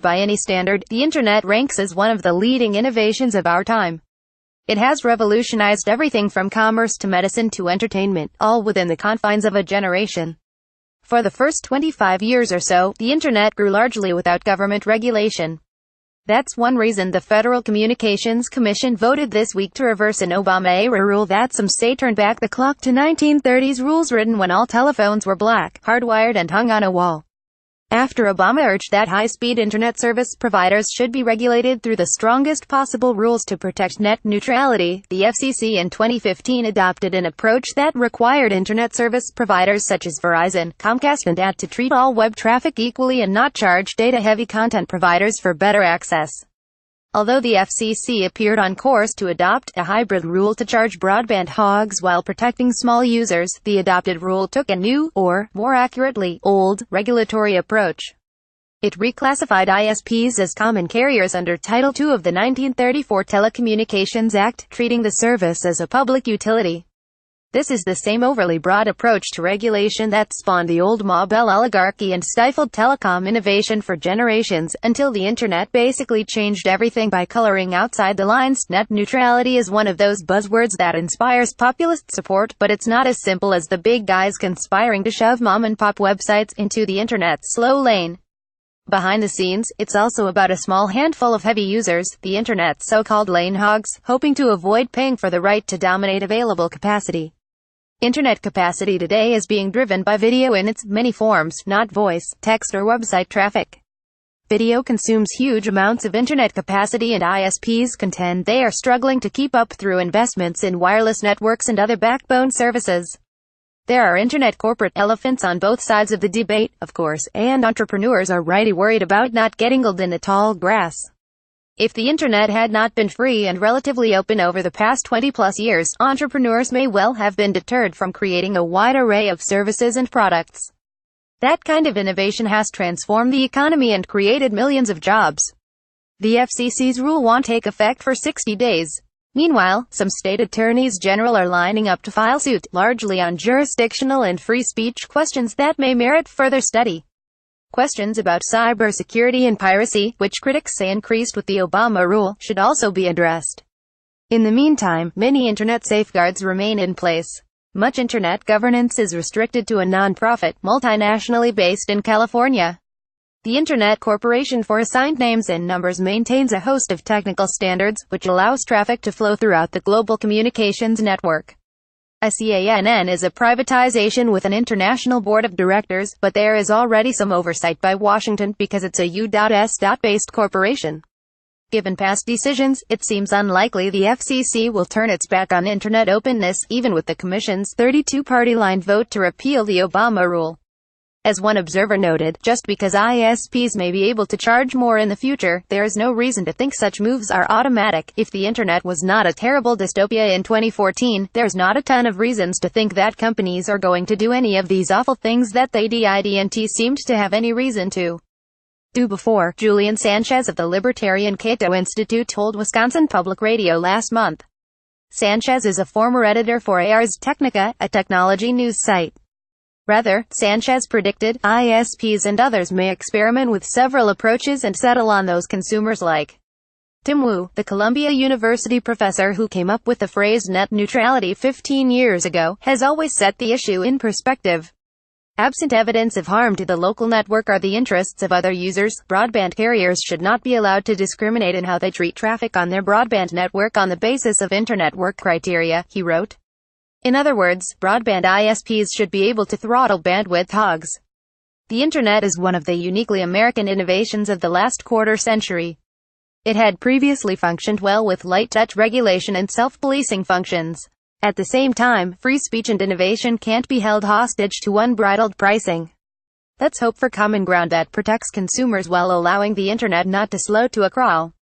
by any standard, the Internet ranks as one of the leading innovations of our time. It has revolutionized everything from commerce to medicine to entertainment, all within the confines of a generation. For the first 25 years or so, the Internet grew largely without government regulation. That's one reason the Federal Communications Commission voted this week to reverse an Obama-era rule that some say turned back the clock to 1930s rules written when all telephones were black, hardwired and hung on a wall. After Obama urged that high-speed internet service providers should be regulated through the strongest possible rules to protect net neutrality, the FCC in 2015 adopted an approach that required internet service providers such as Verizon, Comcast and AT to treat all web traffic equally and not charge data-heavy content providers for better access. Although the FCC appeared on course to adopt a hybrid rule to charge broadband hogs while protecting small users, the adopted rule took a new, or, more accurately, old, regulatory approach. It reclassified ISPs as common carriers under Title II of the 1934 Telecommunications Act, treating the service as a public utility. This is the same overly broad approach to regulation that spawned the old Ma Bell oligarchy and stifled telecom innovation for generations, until the Internet basically changed everything by coloring outside the lines. Net neutrality is one of those buzzwords that inspires populist support, but it's not as simple as the big guys conspiring to shove mom-and-pop websites into the Internet's slow lane. Behind the scenes, it's also about a small handful of heavy users, the Internet's so-called lane hogs, hoping to avoid paying for the right to dominate available capacity. Internet capacity today is being driven by video in its many forms, not voice, text or website traffic. Video consumes huge amounts of internet capacity and ISPs contend they are struggling to keep up through investments in wireless networks and other backbone services. There are internet corporate elephants on both sides of the debate, of course, and entrepreneurs are rightly worried about not getting killed in the tall grass. If the Internet had not been free and relatively open over the past 20-plus years, entrepreneurs may well have been deterred from creating a wide array of services and products. That kind of innovation has transformed the economy and created millions of jobs. The FCC's rule won't take effect for 60 days. Meanwhile, some state attorneys general are lining up to file suit, largely on jurisdictional and free speech questions that may merit further study. Questions about cybersecurity and piracy, which critics say increased with the Obama rule, should also be addressed. In the meantime, many internet safeguards remain in place. Much internet governance is restricted to a non-profit, multinationally based in California. The Internet Corporation for Assigned Names and Numbers maintains a host of technical standards, which allows traffic to flow throughout the global communications network. ICANN is a privatization with an international board of directors, but there is already some oversight by Washington because it's a U.S.-based corporation. Given past decisions, it seems unlikely the FCC will turn its back on internet openness, even with the Commission's 32-party line vote to repeal the Obama rule. As one observer noted, just because ISPs may be able to charge more in the future, there is no reason to think such moves are automatic. If the Internet was not a terrible dystopia in 2014, there's not a ton of reasons to think that companies are going to do any of these awful things that they didn't seemed to have any reason to do before, Julian Sanchez of the Libertarian Cato Institute told Wisconsin Public Radio last month. Sanchez is a former editor for Ars Technica, a technology news site. Rather, Sanchez predicted, ISPs and others may experiment with several approaches and settle on those consumers like. Tim Wu, the Columbia University professor who came up with the phrase net neutrality 15 years ago, has always set the issue in perspective. Absent evidence of harm to the local network or the interests of other users, broadband carriers should not be allowed to discriminate in how they treat traffic on their broadband network on the basis of internet work criteria, he wrote. In other words, broadband ISPs should be able to throttle bandwidth hogs. The Internet is one of the uniquely American innovations of the last quarter century. It had previously functioned well with light touch regulation and self-policing functions. At the same time, free speech and innovation can't be held hostage to unbridled pricing. Let's hope for common ground that protects consumers while allowing the Internet not to slow to a crawl.